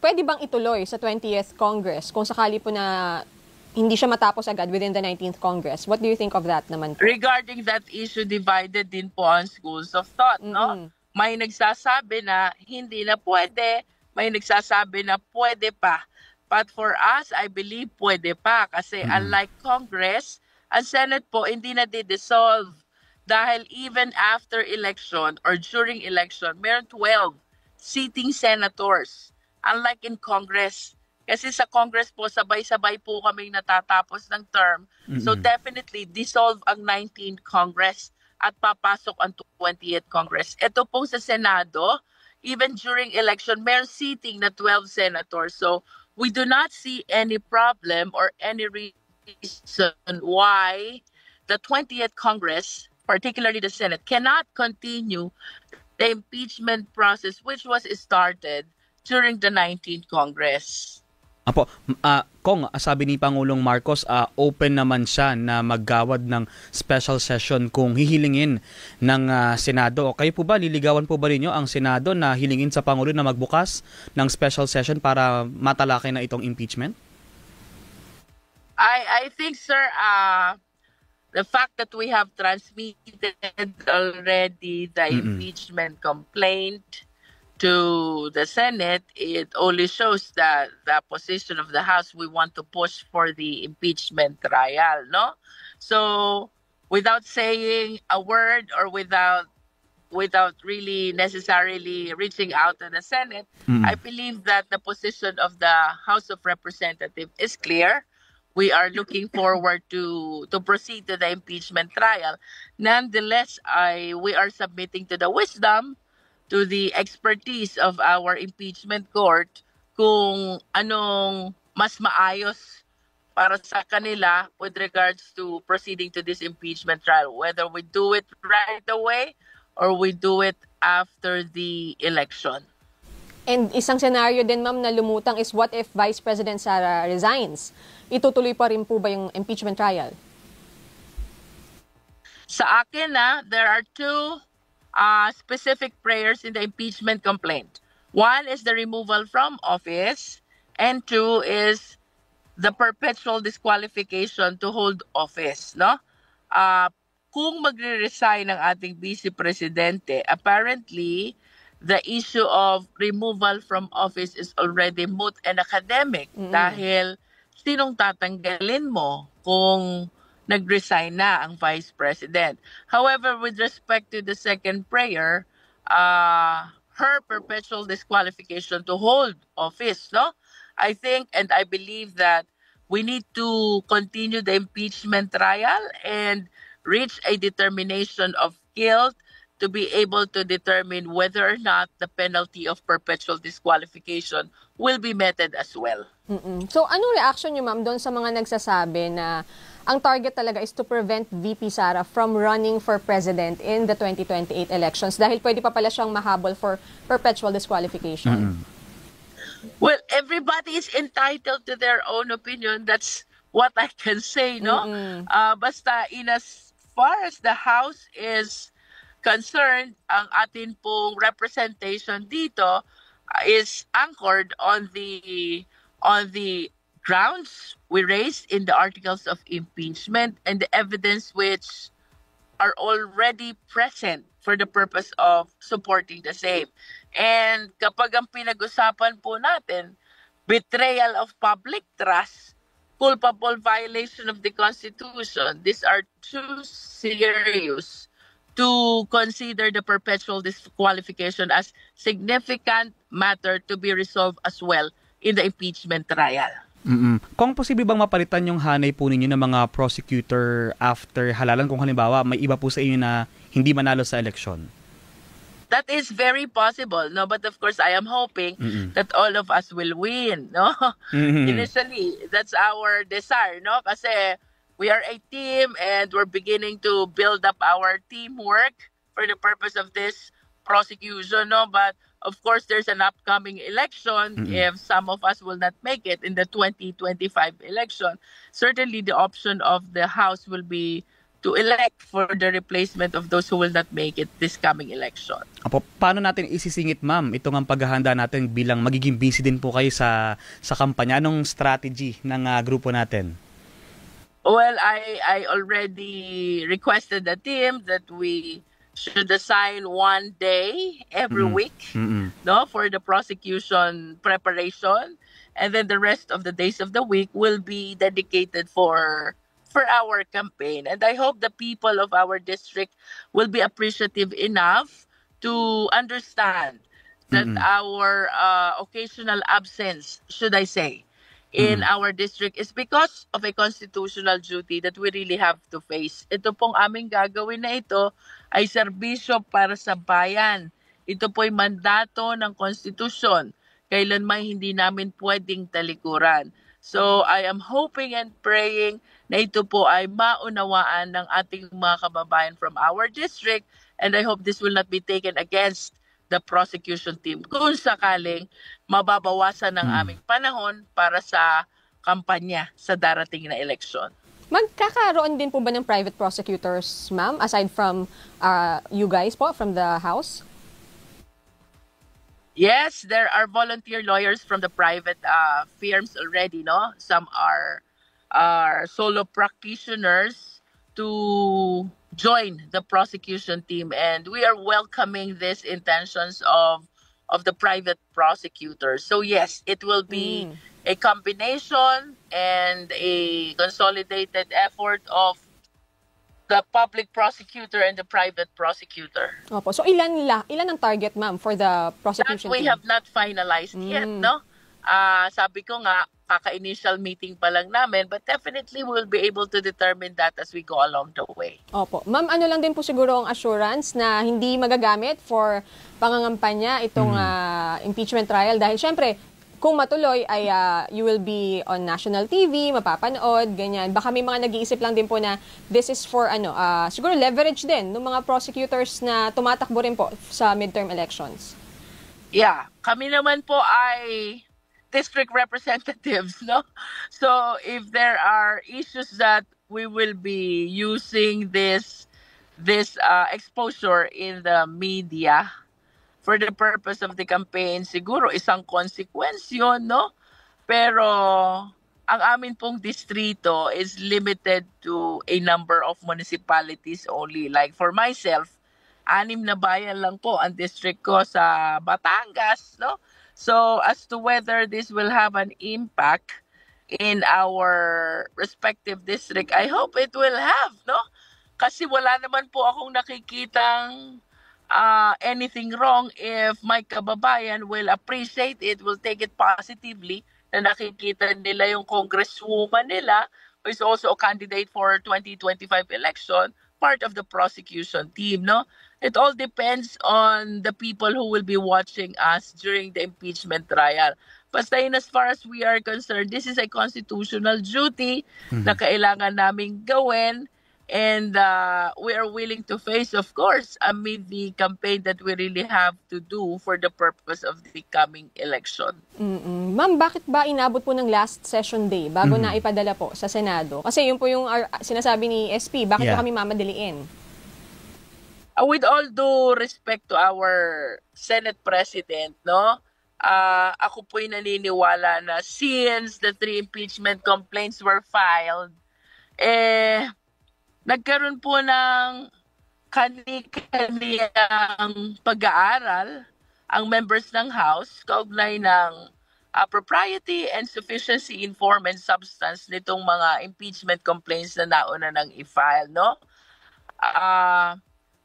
Pwede bang ituloy sa 20th Congress kung sakali po na hindi siya matapos agad within the 19th Congress? What do you think of that naman po? Regarding that issue, divided din po ang schools of thought, no? May nagsasabi na hindi na pwede, may nagsasabi na pwede pa. But for us, I believe pwede pa kasi unlike Congress, ang Senate po hindi na di-dissolve dahil even after election or during election, meron 12 sitting senators. Unlike in Congress. Kasi sa Congress po, sabay-sabay po kaming natatapos ng term. So definitely, dissolve ang 19th Congress at papasok ang 20th Congress. Ito po sa Senado, even during election, meron seating na 12 senators. So we do not see any problem or any reason why the 20th Congress, particularly the Senate, cannot continue the impeachment process which was started during the 19th Congress. Apo, Kong, sabi ni Pangulong Marcos, open naman siya na maggawad ng special session kung hihilingin ng Senado. Kayo po ba, liligawan po ba ninyo ang Senado na hilingin sa Pangulo na magbukas ng special session para matalakay na itong impeachment? I think, sir, the fact that we have transmitted already the impeachment complaint to the Senate, it only shows that the position of the House, we want to push for the impeachment trial, no? So, without saying a word or without really necessarily reaching out to the Senate, I believe that the position of the House of Representatives is clear. We are looking forward to proceed to the impeachment trial. Nonetheless, we are submitting to the wisdom, to the expertise of our impeachment court kung anong mas maayos para sa kanila with regards to proceeding to this impeachment trial. Whether we do it right away or we do it after the election. And isang scenario din, ma'am, na lumutang is what if Vice President Sara resigns? Itutuloy pa rin po ba yung impeachment trial? Sa akin, there are two specific prayers in the impeachment complaint. One is the removal from office, and two is the perpetual disqualification to hold office. No? Kung magre-resign ang ating Vice Presidente, apparently, the issue of removal from office is already moot and academic dahil sinong tatanggalin mo kung nag-resign na ang Vice President. However, with respect to the second prayer, her perpetual disqualification to hold office, no? I think and I believe that we need to continue the impeachment trial and reach a determination of guilt to be able to determine whether or not the penalty of perpetual disqualification will be meted as well. So, anong reaction niyo, ma'am, doon sa mga nagsasabi na ang target talaga is to prevent VP Sara from running for president in the 2028 elections dahil pwede pa pala siyang mahabol for perpetual disqualification? Well, everybody is entitled to their own opinion. That's what I can say, no? Basta in as far as the House is concerned, ang atin pong representation dito is anchored on the grounds we raised in the articles of impeachment and the evidence which are already present for the purpose of supporting the same. And kapag ang pinag-usapan po natin, betrayal of public trust, culpable violation of the Constitution, these are too serious to consider the perpetual disqualification as significant matter to be resolved as well in the impeachment trial. Kung posible bang mapalitan yung hanay po ninyo ng mga prosecutor after halalan kung halimbawa may iba po sa inyo na hindi manalo sa eleksyon? That is very possible, no? But of course, I am hoping that all of us will win, no? Initially, that's our desire, no? Kasi we are a team and we're beginning to build up our teamwork for the purpose of this prosecution, no? But of course, there's an upcoming election. If some of us will not make it in the 2025 election, certainly the option of the House will be to elect for the replacement of those who will not make it this coming election. Apo, paano natin isisingit, ma'am, itong ang paghahanda natin bilang magiging busy din po kayo sa kampanya? Anong strategy ng grupo natin? Well, I already requested the team that we should assign one day every week no, for the prosecution preparation. And then the rest of the days of the week will be dedicated for our campaign. And I hope the people of our district will be appreciative enough to understand that our occasional absence, should I say, in our district is because of a constitutional duty that we really have to face. Ito pong aming gagawin na ito ay serbisyo para sa bayan. Ito po'y mandato ng konstitusyon. Kailanman hindi namin pwedeng talikuran. So I am hoping and praying na ito po ay maunawaan ng ating mga kababayan from our district, and I hope this will not be taken against the prosecution team kung sakaling mababawasan ng aming panahon para sa kampanya sa darating na eleksyon. Magkakaroon din po ba ng private prosecutors, ma'am, aside from you guys po, from the House? Yes, there are volunteer lawyers from the private firms already, no? Some are solo practitioners to join the prosecution team, and we are welcoming these intentions of the private prosecutors. So yes, it will be a combination and a consolidated effort of the public prosecutor and the private prosecutor. Opo. So ilan ang target, ma'am, for the prosecution That we team? have not finalized yet, no? Sabi ko nga, kaka-initial meeting pa lang namin, but definitely we'll be able to determine that as we go along the way. Opo. Ma'am, ano lang din po siguro ang assurance na hindi magagamit for pangangampanya itong impeachment trial dahil syempre, kung matuloy ay you will be on national TV, mapapanood, ganyan. Baka may mga nag-iisip lang din po na this is for siguro leverage din ng mga prosecutors na tumatakbo rin po sa midterm elections. Yeah, kami naman po ay district representatives, no? So if there are issues that we will be using this exposure in the media for the purpose of the campaign, siguro isang consequence yun, no? Pero ang amin pong distrito is limited to a number of municipalities only. Like for myself, 6 na bayan lang po ang district ko sa Batangas, no? So as to whether this will have an impact in our respective district, I hope it will have, no? Kasi wala naman po akong nakikitang anything wrong if my kababayan will appreciate it, will take it positively, na nakikita nila yung congresswoman nila, who is also a candidate for 2025 election, part of the prosecution team, no? It all depends on the people who will be watching us during the impeachment trial. Basta in as far as we are concerned, this is a constitutional duty na kailangan naming gawin. And we are willing to face, of course, amid the campaign that we really have to do for the purpose of the coming election. Ma'am, bakit ba inabot po ng last session day bago na ipadala po sa Senado? Kasi yun po yung sinasabi ni SP, bakit po kami mamadaliin? With all due respect to our Senate President, no? Ako po'y naniniwala na since the 3 impeachment complaints were filed, nagkaroon po ng kani-kaniyang pag-aaral ang members ng House kaugnay ng propriety and sufficiency in form and substance nitong mga impeachment complaints na nauna nang i-file, no?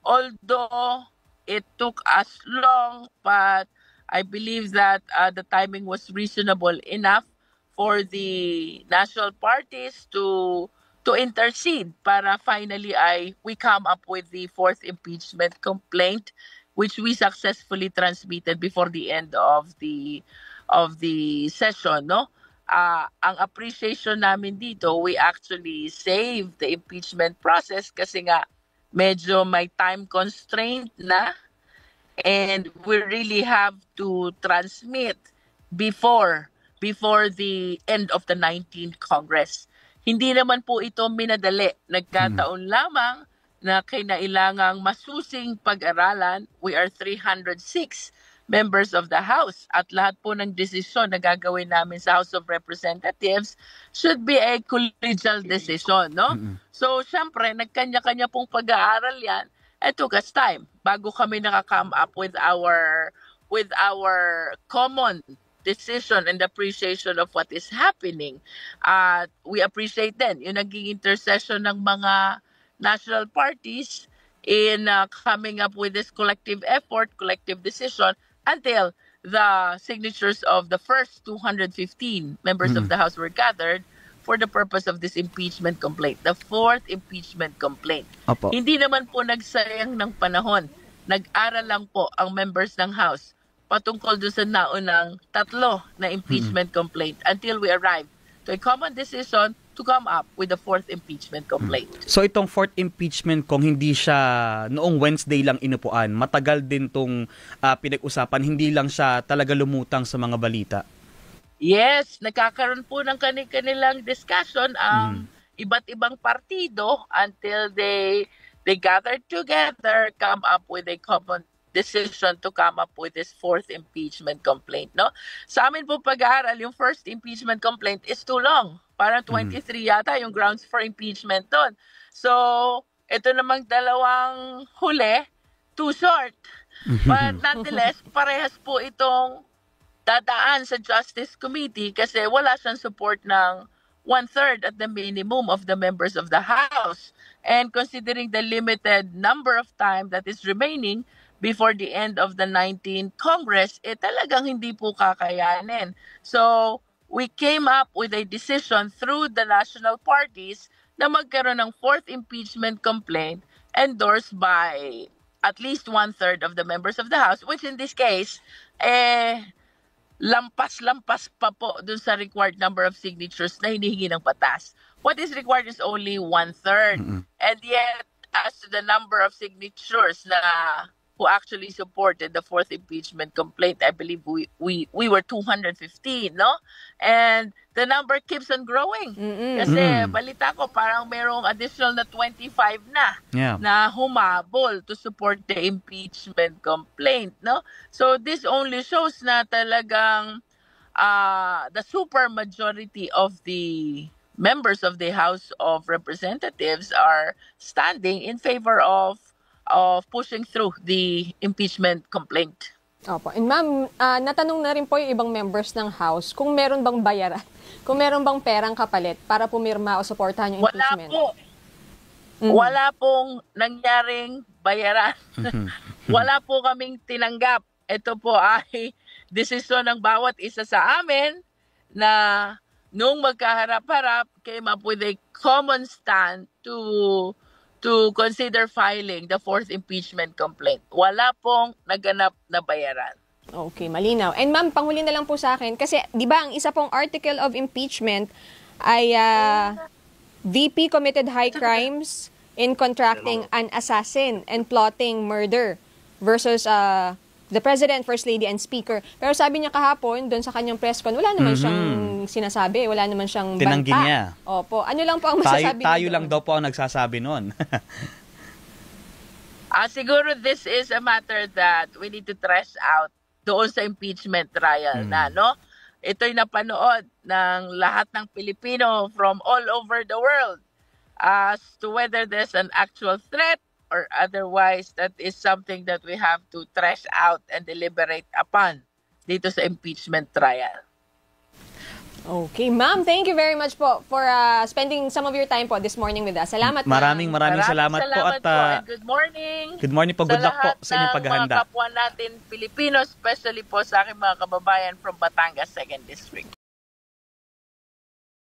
Although it took us long, but I believe that the timing was reasonable enough for the national parties to intercede para finally we come up with the 4th impeachment complaint, which we successfully transmitted before the end of the session, no? Ang appreciation namin dito, we actually saved the impeachment process kasi nga medyo may time constraint na, and we really have to transmit before the end of the 19th Congress. Hindi naman po ito minadali. Nagkataon lamang na kinailangang masusing pag-aralan. We are 306 members of the House at lahat po ng desisyon na gagawin namin sa House of Representatives should be a collegial decision, no? So, syempre, nagkanya-kanya pong pag-aaral yan. It took us time bago kami nakaka-come up with our common decision and appreciation of what is happening. We appreciate din yung naging intercession ng mga national parties in coming up with this collective effort, collective decision, until the signatures of the first 215 members of the House were gathered for the purpose of this impeachment complaint, the fourth impeachment complaint. Opo. Hindi naman po nagsayang ng panahon. Nag-aral lang po ang members ng House patungkol doon sa naunang 3 na impeachment complaint until we arrived to a common decision to come up with the fourth impeachment complaint. So itong fourth impeachment kung hindi siya noong Wednesday lang inupuan, matagal din tong pinag-usapan, hindi lang siya talaga lumutang sa mga balita. Yes, nagkakaroon po ng kanilang discussion ang iba't ibang partido until they gathered together, come up with a common decision to come up with this fourth impeachment complaint, no? Sa amin po pag-aaral, yung first impeachment complaint is too long. Parang 23 yata yung grounds for impeachment doon. So, ito namang dalawang huli, too short. But nonetheless, parehas po itong dadaan sa Justice Committee kasi wala siyang support ng 1/3 at the minimum of the members of the House. And considering the limited number of time that is remaining before the end of the 19th Congress, talagang hindi po kakayanin. So, we came up with a decision through the national parties na magkaroon ng fourth impeachment complaint endorsed by at least 1/3 of the members of the House, which in this case, lampas-lampas pa po dun sa required number of signatures na hinihingi ng batas. What is required is only 1/3. And yet, as to the number of signatures na who actually supported the fourth impeachment complaint, I believe we were 215, no? And the number keeps on growing. Kasi balita ko parang merong additional na 25 na na humabol to support the impeachment complaint, no? So this only shows na talagang the super majority of the members of the House of Representatives are standing in favor of pushing through the impeachment complaint. Opo. And ma'am, natanong na rin po yung ibang members ng House kung meron bang bayaran, kung meron bang perang kapalit para pumirma o suportahan yung impeachment. Wala po. Wala pong nangyaring bayaran. Wala po kaming tinanggap. Ito po ay desisyon ng bawat isa sa amin na nung magkaharap-harap came up with a common stand to consider filing the fourth impeachment complaint. Wala pong naganap na bayaran. Okay, malinaw. And ma'am, panghuli na lang po sa akin, kasi di ba ang isa pong article of impeachment ay VP committed high crimes in contracting an assassin and plotting murder versus the President, First Lady, and Speaker. Pero sabi niya kahapon, doon sa kanyang press con, wala naman siyang sinasabi, wala naman siyang banta. Tinanggi niya. Opo. Ano lang po ang masasabi niyo? Tayo lang daw po ang nagsasabi noon. Siguro this is a matter that we need to thresh out doon sa impeachment trial na, no? Ito'y napanood ng lahat ng Pilipino from all over the world as to whether there's an actual threat or otherwise, that is something that we have to thresh out and deliberate upon dito sa impeachment trial. Okay, ma'am, thank you very much po for spending some of your time po this morning with us. Salamat po. Maraming salamat po at and good morning. Good morning po. Good luck po sa inyong paghahanda. Sa lahat ng mga kapwa natin Pilipino, especially po sa aking mga kababayan from Batangas 2nd District.